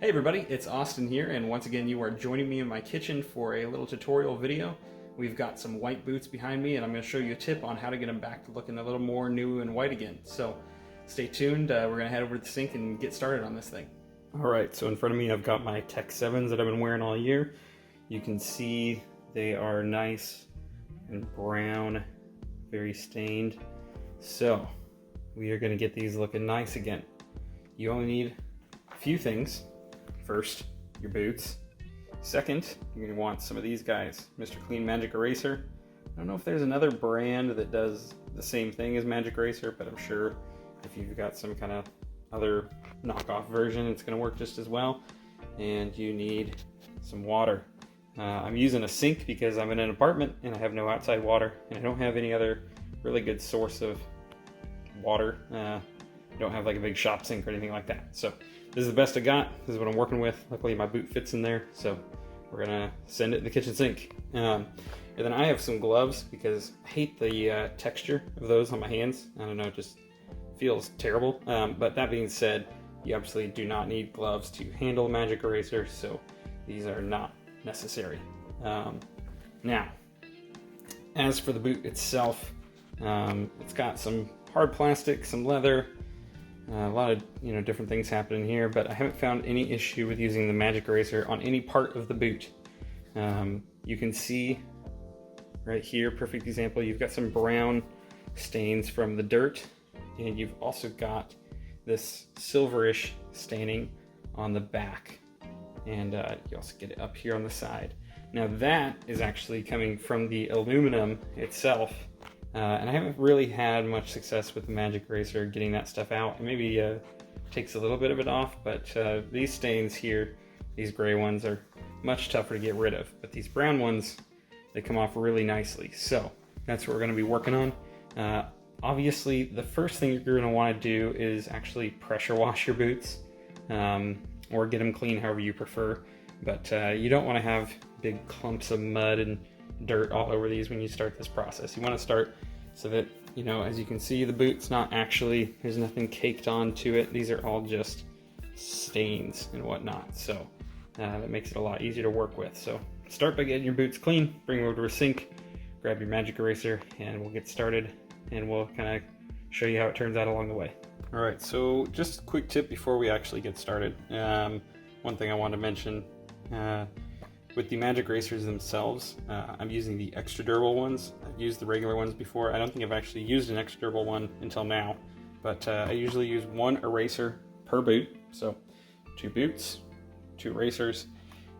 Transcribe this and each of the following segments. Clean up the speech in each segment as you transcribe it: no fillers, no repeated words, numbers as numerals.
Hey everybody, it's Austin here, and once again you are joining me in my kitchen for a little tutorial video. We've got some white boots behind me, and I'm going to show you a tip on how to get them back to looking a little more new and white again. So stay tuned, we're going to head over to the sink and get started on this thing. Alright, so in front of me I've got my Tech 7s that I've been wearing all year. You can see they are nice and brown, very stained. So we are going to get these looking nice again. You only need a few things. First, your boots. Second, you're going to want some of these guys. Mr. Clean Magic Eraser. I don't know if there's another brand that does the same thing as Magic Eraser, but I'm sure if you've got some kind of other knockoff version, it's going to work just as well. And you need some water. I'm using a sink because I'm in an apartment and I have no outside water, and I don't have any other really good source of water. I don't have like a big shop sink or anything like that. So this is the best I got. This is what I'm working with. Luckily my boot fits in there, so we're gonna send it in the kitchen sink. And then I have some gloves because I hate the texture of those on my hands. I don't know, it just feels terrible. But that being said, you absolutely do not need gloves to handle a Magic Eraser, so these are not necessary. Now, as for the boot itself, it's got some hard plastic, some leather, a lot of different things happening here, but I haven't found any issue with using the Magic Eraser on any part of the boot. You can see right here, perfect example, you've got some brown stains from the dirt, and you've also got this silverish staining on the back, and you also get it up here on the side. Now that is actually coming from the aluminum itself. And I haven't really had much success with the Magic Eraser getting that stuff out. It maybe takes a little bit of it off, but these stains here, these gray ones, are much tougher to get rid of. But these brown ones, they come off really nicely. So that's what we're going to be working on. Obviously, the first thing you're going to want to do is actually pressure wash your boots, or get them clean however you prefer. But you don't want to have big clumps of mud and dirt all over these when you start this process. You want to start so that, as you can see, the boot's not actually, there's nothing caked onto it. These are all just stains and whatnot. So that makes it a lot easier to work with. So start by getting your boots clean, bring them over to a sink, grab your Magic Eraser, and we'll get started, and we'll kind of show you how it turns out along the way. All right, so just a quick tip before we actually get started. One thing I want to mention, with the Magic Erasers themselves, I'm using the extra durable ones. I've used the regular ones before. I don't think I've actually used an extra durable one until now, but I usually use one eraser per boot. So 2 boots, 2 erasers,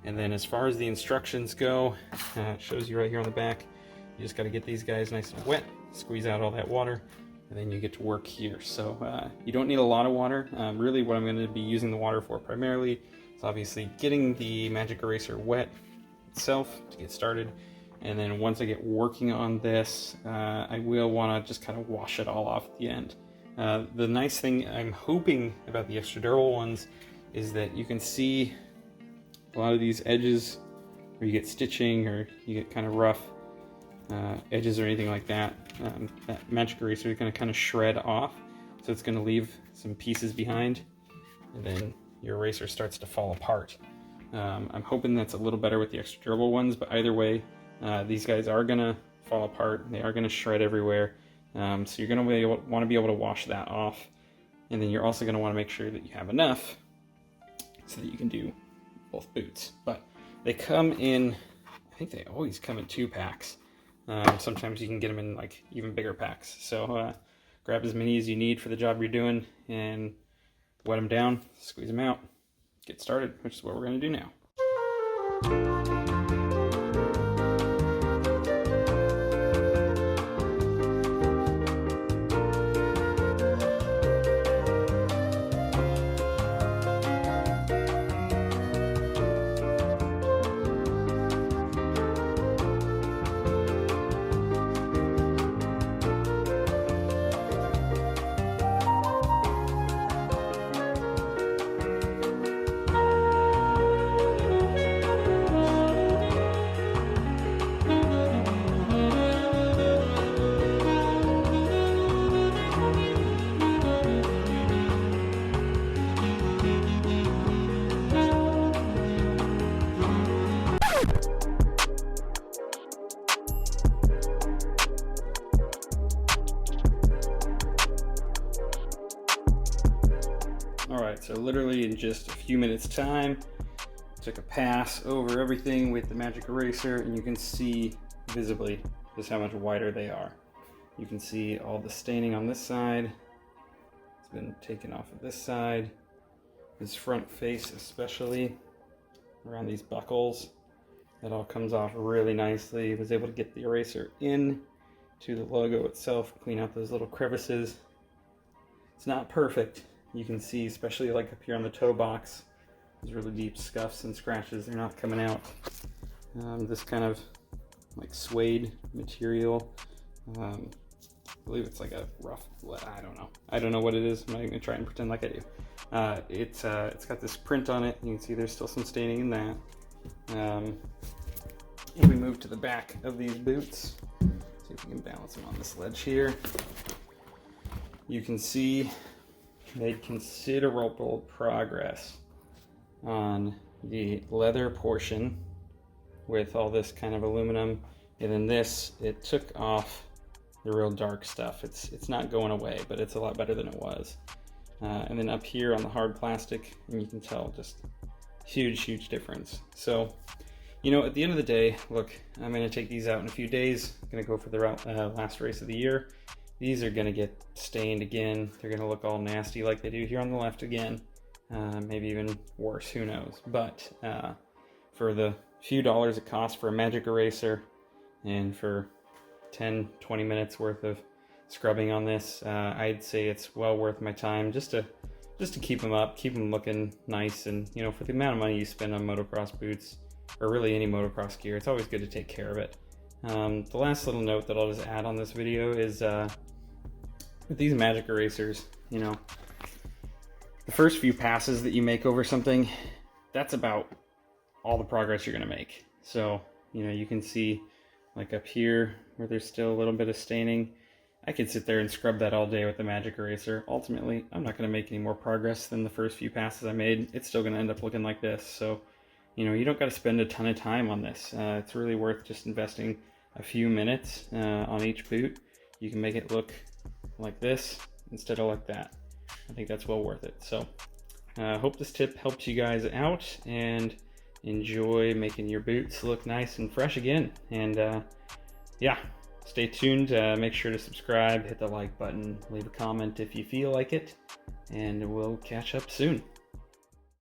and then as far as the instructions go, it shows you right here on the back. You just got to get these guys nice and wet, squeeze out all that water, and then you get to work here. So you don't need a lot of water. Really what I'm going to be using the water for primarily, obviously getting the Magic Eraser wet itself to get started, and then once I get working on this, I will want to just kind of wash it all off at the end. The nice thing I'm hoping about the extra durable ones is that you can see a lot of these edges where you get stitching or you get kind of rough edges or anything like that. That Magic Eraser is going to kind of shred off, so it's going to leave some pieces behind, and then your eraser starts to fall apart. I'm hoping that's a little better with the extra durable ones, but either way, these guys are gonna fall apart. They are gonna shred everywhere. So you're gonna want to be able to wash that off, and then you're also gonna want to make sure that you have enough so that you can do both boots. But they come in, I think they always come in 2 packs. Sometimes you can get them in like even bigger packs. So grab as many as you need for the job you're doing and wet them down, squeeze them out, get started, which is what we're going to do now. So literally in just a few minutes time, took a pass over everything with the magic eraser, and you can see visibly just how much whiter they are. You can see all the staining on this side. It's been taken off of this side. This front face especially, around these buckles. That all comes off really nicely. Was able to get the eraser in to the logo itself, clean out those little crevices. It's not perfect. You can see, especially like up here on the toe box, those really deep scuffs and scratches, they're not coming out. This kind of like suede material, I believe it's like a rough, I don't know what it is. I'm not even gonna try and pretend like I do. It's got this print on it. You can see there's still some staining in that. If we move to the back of these boots, see if we can balance them on this ledge here. You can see made considerable progress on the leather portion with all this kind of aluminum, and then this, it took off the real dark stuff. It's not going away, but it's a lot better than it was. And then up here on the hard plastic, and you can tell just huge difference. So, you know, at the end of the day, look, I'm going to take these out in a few days. I'm going to go for the last race of the year. These are going to get stained again. They're going to look all nasty like they do here on the left again. Maybe even worse, who knows. But for the few dollars it costs for a magic eraser and for 10-20 minutes worth of scrubbing on this, I'd say it's well worth my time just to keep them up, keep them looking nice. And you know, for the amount of money you spend on motocross boots, or really any motocross gear, it's always good to take care of it. The last little note that I'll just add on this video is with these magic erasers, you know, the first few passes that you make over something, that's about all the progress you're going to make. So, you know, you can see like up here where there's still a little bit of staining. I could sit there and scrub that all day with the magic eraser. Ultimately, I'm not going to make any more progress than the first few passes I made. It's still going to end up looking like this. So, you know, you don't got to spend a ton of time on this. It's really worth just investing a few minutes on each boot. You can make it look like this instead of like that. I think that's well worth it. So I hope this tip helps you guys out, and enjoy making your boots look nice and fresh again. And yeah, stay tuned. Make sure to subscribe, hit the like button, leave a comment if you feel like it, and we'll catch up soon.